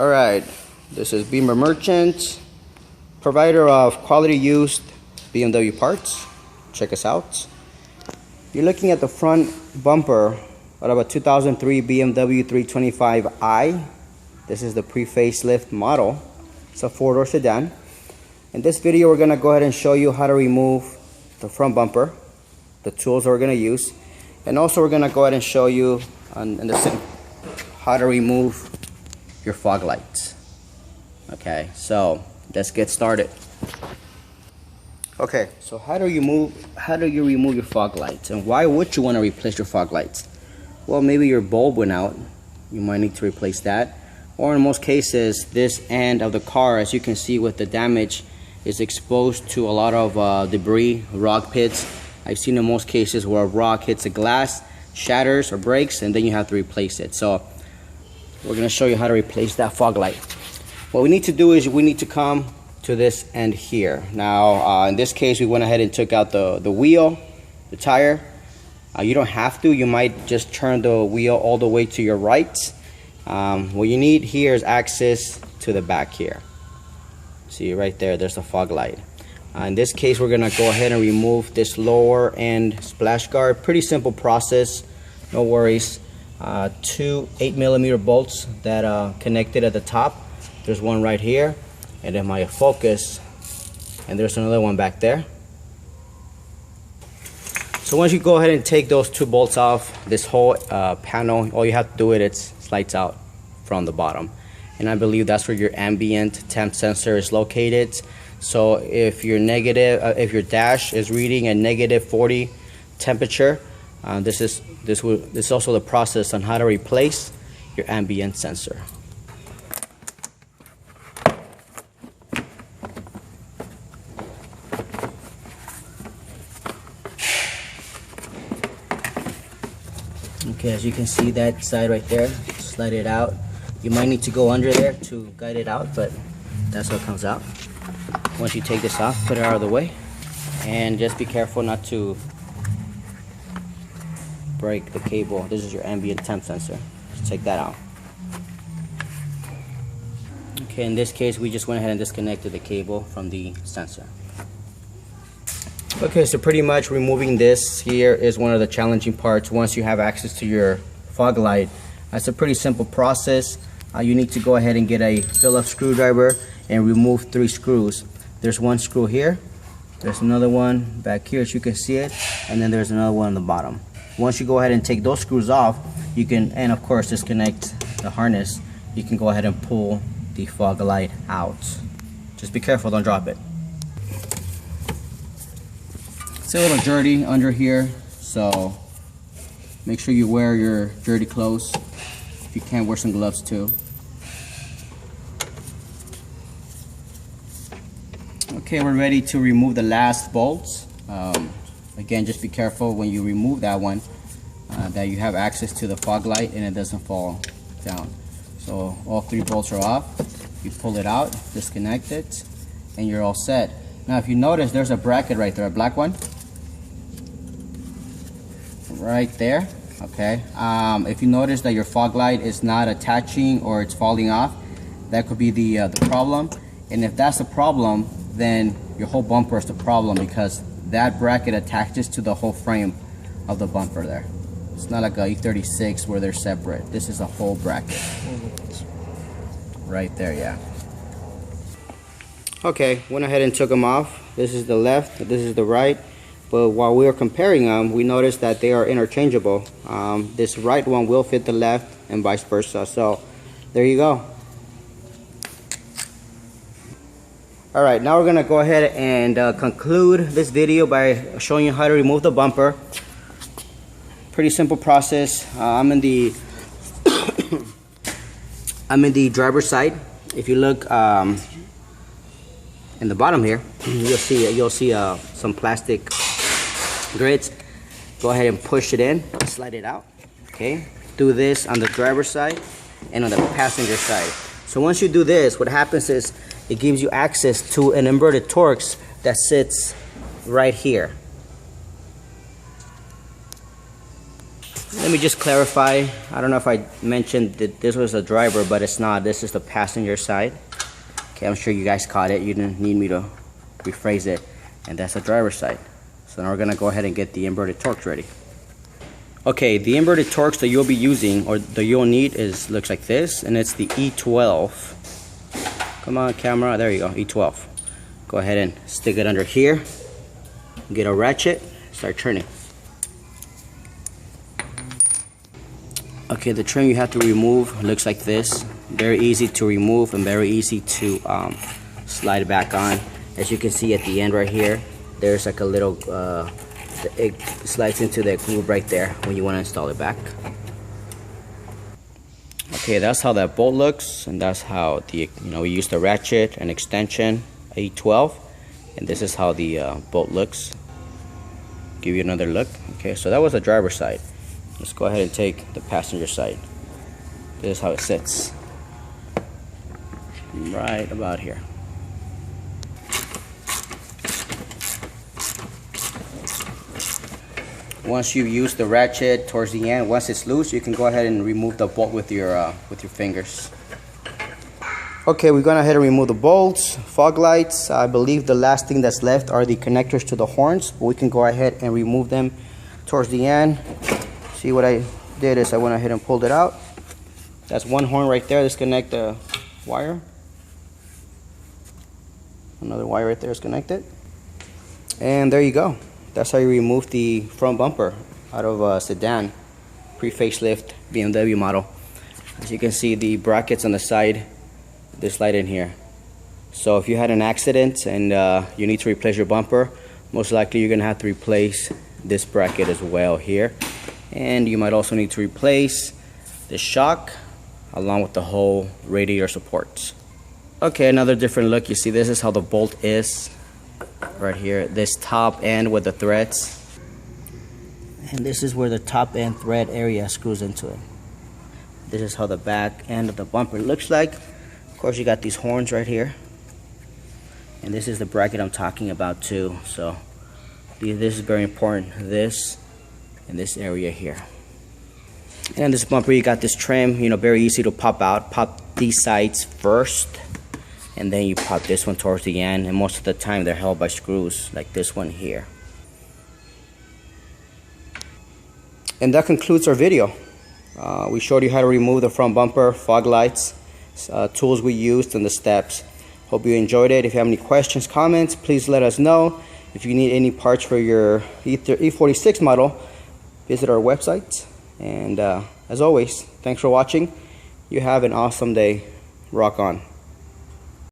Alright, this is Beamer Merchant, provider of quality used BMW parts. Check us out. You're looking at the front bumper of a 2003 BMW 325i. This is the pre-facelift model. It's a four-door sedan. In this video, we're going to go ahead and show you how to remove the front bumper, the tools that we're going to use, and also we're going to go ahead and show you how to remove your fog lights. Okay, so let's get started. Okay, so how do you remove your fog lights, and why would you want to replace your fog lights? Well, maybe your bulb went out, you might need to replace that, or in most cases this end of the car, as you can see with the damage, is exposed to a lot of debris, rock pits. I've seen in most cases where a rock hits a glass, shatters or breaks, and then you have to replace it. So we're going to show you how to replace that fog light. What we need to do is we need to come to this end here. Now in this case we went ahead and took out the wheel, the tire. You don't have to, you might just turn the wheel all the way to your right. What you need here is access to the back here. See right there, there's the fog light. In this case we're going to go ahead and remove this lower end splash guard. Pretty simple process, no worries. Two 8mm bolts that connected at the top. There's one right here, and then my focus, and there's another one back there. So once you go ahead and take those two bolts off, this whole panel, all you have to do is slides out from the bottom, and I believe that's where your ambient temp sensor is located. So if your dash is reading a -40 temperature, this is also the process on how to replace your ambient sensor. Okay, as you can see that side right there, slide it out. You might need to go under there to guide it out, but that's what comes out. Once you take this off, put it out of the way, and just be careful not to break the cable. This is your ambient temp sensor. Just take that out. Okay, in this case we just went ahead and disconnected the cable from the sensor. Okay, so pretty much removing this here is one of the challenging parts once you have access to your fog light. It's a pretty simple process. You need to go ahead and get a Phillips screwdriver and remove 3 screws. There's one screw here, there's another one back here as you can see it, and then there's another one on the bottom. Once you go ahead and take those screws off, you can, and of course disconnect the harness, you can go ahead and pull the fog light out. Just be careful, don't drop it. It's a little dirty under here, so make sure you wear your dirty clothes. If you can, wear some gloves too. Okay, we're ready to remove the last bolts. Again, just be careful when you remove that one that you have access to the fog light and it doesn't fall down. So all 3 bolts are off. You pull it out, disconnect it, and you're all set. Now if you notice, there's a bracket right there, a black one right there. Okay, if you notice that your fog light is not attaching or it's falling off, that could be the problem. And if that's the problem, then your whole bumper is the problem, because that bracket attaches to the whole frame of the bumper there. It's not like a E46 where they're separate. This is a whole bracket right there. Yeah. Okay, went ahead and took them off. This is the left, this is the right, but while we were comparing them, we noticed that they are interchangeable. This right one will fit the left and vice versa. So there you go. Alright, now we're going to go ahead and conclude this video by showing you how to remove the bumper. Pretty simple process. I'm in the driver's side. If you look in the bottom here, you'll see some plastic grids. Go ahead and push it in, slide it out. Okay, do this on the driver's side and on the passenger side. So once you do this, what happens is it gives you access to an inverted Torx that sits right here. Let me just clarify. I don't know if I mentioned that this was the driver, but it's not. This is the passenger side. Okay, I'm sure you guys caught it. You didn't need me to rephrase it. And that's the driver's side. So now we're gonna go ahead and get the inverted torques ready. Okay, the inverted torques that you'll be using, or that you'll need, looks like this, and it's the E12. Come on, camera. There you go, E12. Go ahead and stick it under here. Get a ratchet. Start turning. Okay, the trim you have to remove looks like this. Very easy to remove and very easy to slide it back on. As you can see at the end right here, there's like a little it slides into the groove right there when you want to install it back. Okay, that's how that bolt looks, and that's how the we use the ratchet and extension E12, and this is how the bolt looks. Give you another look. Okay, so that was the driver's side. Let's go ahead and take the passenger side. This is how it sits. Right about here. Once you use the ratchet towards the end, once it's loose, you can go ahead and remove the bolt with your fingers. Okay, we're gonna ahead and remove the bolts, fog lights. I believe the last thing that's left are the connectors to the horns, but we can go ahead and remove them towards the end. See, what I did is I went ahead and pulled it out. That's one horn right there. Disconnect the wire. Another wire right there is connected. And there you go. That's how you remove the front bumper out of a sedan pre-facelift BMW model. As you can see, the brackets on the side, they slide in here. So if you had an accident and you need to replace your bumper, most likely you're gonna have to replace this bracket as well here. And you might also need to replace the shock along with the whole radiator supports. Okay, another different look. You see, this is how the bolt is right here. This top end with the threads. And this is where the top end thread area screws into it. This is how the back end of the bumper looks like. Of course, you got these horns right here. And this is the bracket I'm talking about too. So this is very important. This and this area here. And this bumper, you got this trim, very easy to pop out. Pop these sides first, and then you pop this one towards the end, and most of the time they're held by screws like this one here. And that concludes our video. We showed you how to remove the front bumper, fog lights, tools we used, and the steps. Hope you enjoyed it. If you have any questions, comments, please let us know. If you need any parts for your E46 model, visit our website. And as always, thanks for watching. You have an awesome day. Rock on.